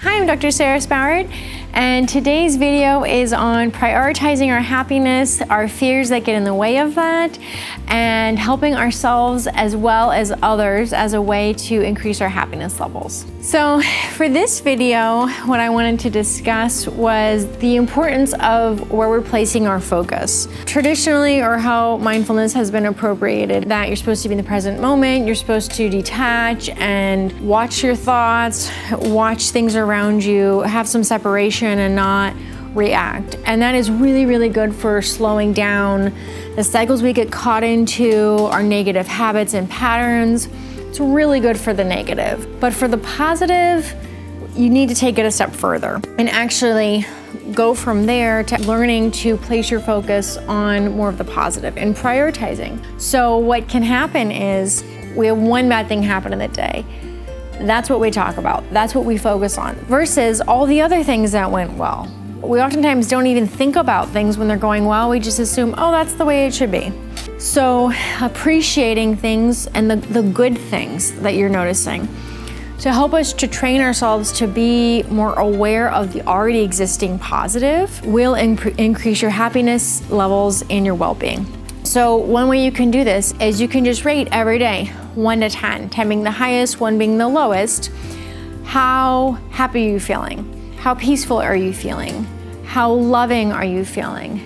Hi, I'm Dr.Sara Spowart, and today's video is on prioritizing our happiness, our fears that get in the way of that, and helping ourselves as well as others as a way to increase our happiness levels. So for this video, what I wanted to discuss was the importance of where we're placing our focus. Traditionally, or how mindfulness has been appropriated, that you're supposed to be in the present moment, you're supposed to detach and watch your thoughts, watch things around you, have some separation and not react. And that is really, really good for slowing down the cycles we get caught into, our negative habits and patterns. It's really good for the negative. But for the positive, you need to take it a step further and actually go from there to learning to place your focus on more of the positive and prioritizing. So what can happen is we have one bad thing happen in the day. That's what we talk about. That's what we focus on versus all the other things that went well. We oftentimes don't even think about things when they're going well. We just assume, oh, that's the way it should be. So appreciating things and the good things that you're noticing to help us to train ourselves to be more aware of the already existing positive will increase your happiness levels and your well-being. So one way you can do this is you can just rate every day, 1 to 10, 10 being the highest, 1 being the lowest. How happy are you feeling? How peaceful are you feeling? How loving are you feeling?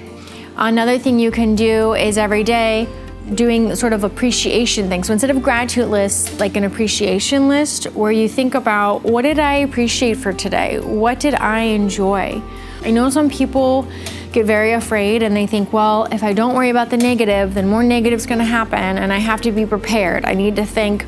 Another thing you can do is every day doing sort of appreciation things. So instead of gratitude lists, like an appreciation list where you think about, what did I appreciate for today? What did I enjoy? I know some people get very afraid and they think, well, if I don't worry about the negative, then more negative's gonna happen and I have to be prepared. I need to think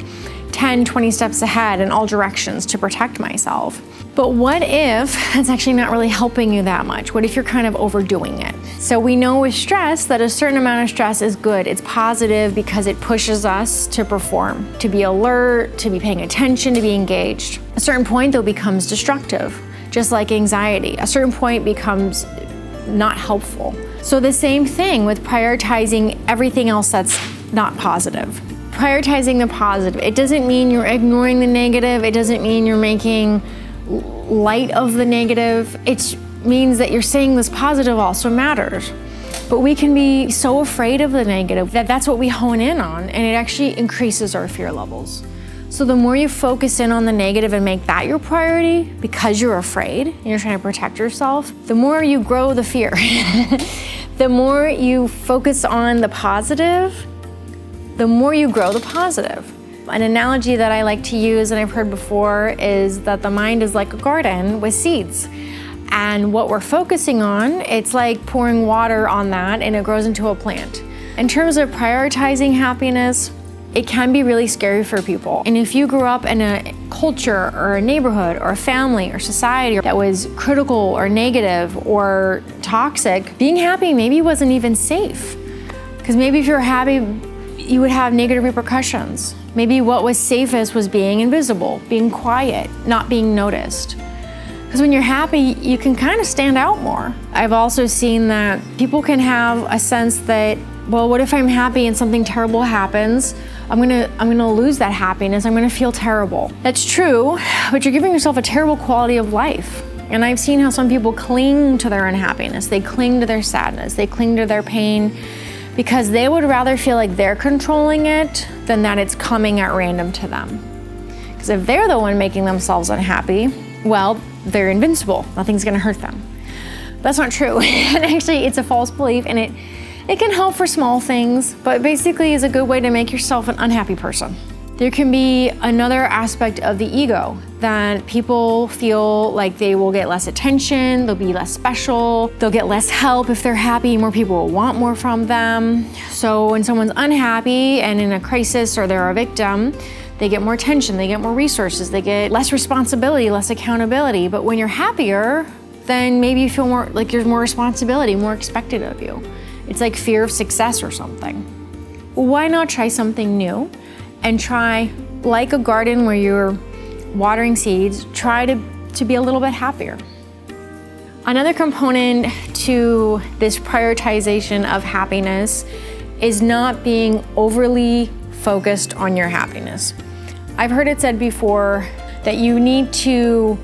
10, 20 steps ahead in all directions to protect myself. But what if it's actually not really helping you that much? What if you're kind of overdoing it? So we know with stress that a certain amount of stress is good. It's positive because it pushes us to perform, to be alert, to be paying attention, to be engaged. A certain point though becomes destructive, just like anxiety. A certain point becomes not helpful. So the same thing with prioritizing everything else that's not positive. Prioritizing the positive. It doesn't mean you're ignoring the negative. It doesn't mean you're making light of the negative. It means that you're saying this positive also matters. But we can be so afraid of the negative that that's what we hone in on, and it actually increases our fear levels. So the more you focus in on the negative and make that your priority because you're afraid and you're trying to protect yourself, the more you grow the fear. The more you focus on the positive, the more you grow the positive. An analogy that I like to use and I've heard before is that the mind is like a garden with seeds. And what we're focusing on, it's like pouring water on that and it grows into a plant. In terms of prioritizing happiness, it can be really scary for people. And if you grew up in a culture or a neighborhood or a family or society that was critical or negative or toxic, being happy maybe wasn't even safe. Because maybe if you're happy, you would have negative repercussions. Maybe what was safest was being invisible, being quiet, not being noticed. Because when you're happy, you can kind of stand out more. I've also seen that people can have a sense that, well, what if I'm happy and something terrible happens? I'm gonna lose that happiness. I'm gonna feel terrible. That's true, but you're giving yourself a terrible quality of life. And I've seen how some people cling to their unhappiness. They cling to their sadness. They cling to their pain because they would rather feel like they're controlling it than that it's coming at random to them. Because if they're the one making themselves unhappy, well, they're invincible. Nothing's gonna hurt them. That's not true. And actually, it's a false belief, and it can help for small things, but basically is a good way to make yourself an unhappy person. There can be another aspect of the ego that people feel like they will get less attention, they'll be less special, they'll get less help if they're happy, more people will want more from them. So when someone's unhappy and in a crisis or they're a victim, they get more attention, they get more resources, they get less responsibility, less accountability. But when you're happier, then maybe you feel more like there's more responsibility, more expected of you. It's like fear of success or something. Well, why not try something new and try, like a garden where you're watering seeds, try to be a little bit happier. Another component to this prioritization of happiness is not being overly focused on your happiness. I've heard it said before that you need to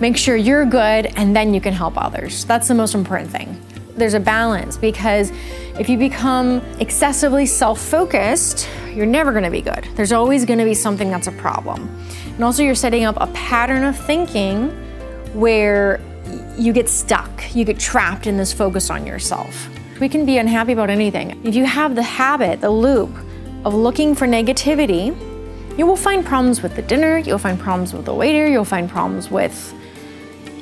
make sure you're good, and then you can help others. That's the most important thing. There's a balance, because if you become excessively self-focused, you're never gonna be good. There's always gonna be something that's a problem. And also you're setting up a pattern of thinking where you get stuck, you get trapped in this focus on yourself. We can be unhappy about anything. If you have the habit, the loop of looking for negativity, you will find problems with the dinner, you'll find problems with the waiter, you'll find problems with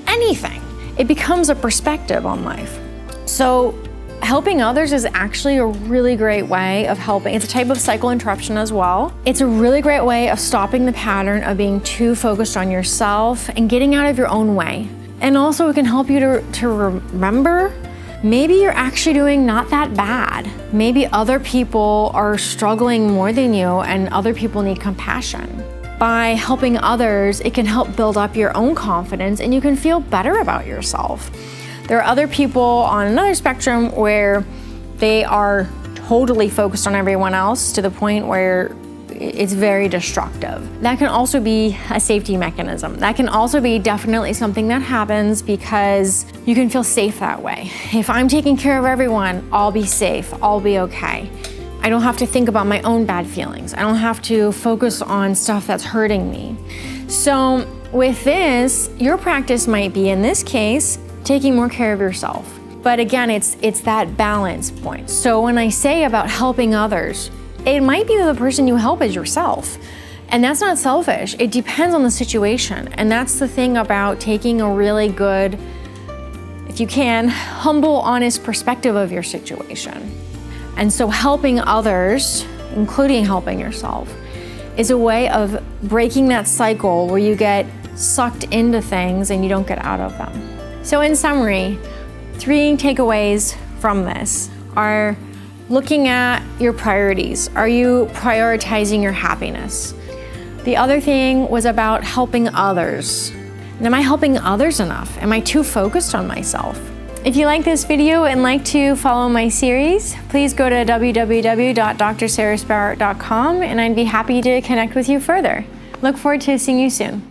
anything. It becomes a perspective on life. So helping others is actually a really great way of helping. It's a type of cycle interruption as well. It's a really great way of stopping the pattern of being too focused on yourself and getting out of your own way. And also it can help you to remember, maybe you're actually doing not that bad. Maybe other people are struggling more than you and other people need compassion. By helping others, it can help build up your own confidence and you can feel better about yourself. There are other people on another spectrum where they are totally focused on everyone else to the point where it's very destructive. That can also be a safety mechanism. That can also be definitely something that happens because you can feel safe that way. If I'm taking care of everyone, I'll be safe, I'll be okay. I don't have to think about my own bad feelings. I don't have to focus on stuff that's hurting me. So with this, your practice might be, in this case, taking more care of yourself. But again, it's that balance point. So when I say about helping others, it might be that the person you help is yourself. And that's not selfish. It depends on the situation. And that's the thing about taking a really good, if you can, humble, honest perspective of your situation. And so helping others, including helping yourself, is a way of breaking that cycle where you get sucked into things and you don't get out of them. So in summary, 3 takeaways from this are looking at your priorities. Are you prioritizing your happiness? The other thing was about helping others. And am I helping others enough? Am I too focused on myself? If you like this video and like to follow my series, please go to www.drsaraspowart.com and I'd be happy to connect with you further. Look forward to seeing you soon.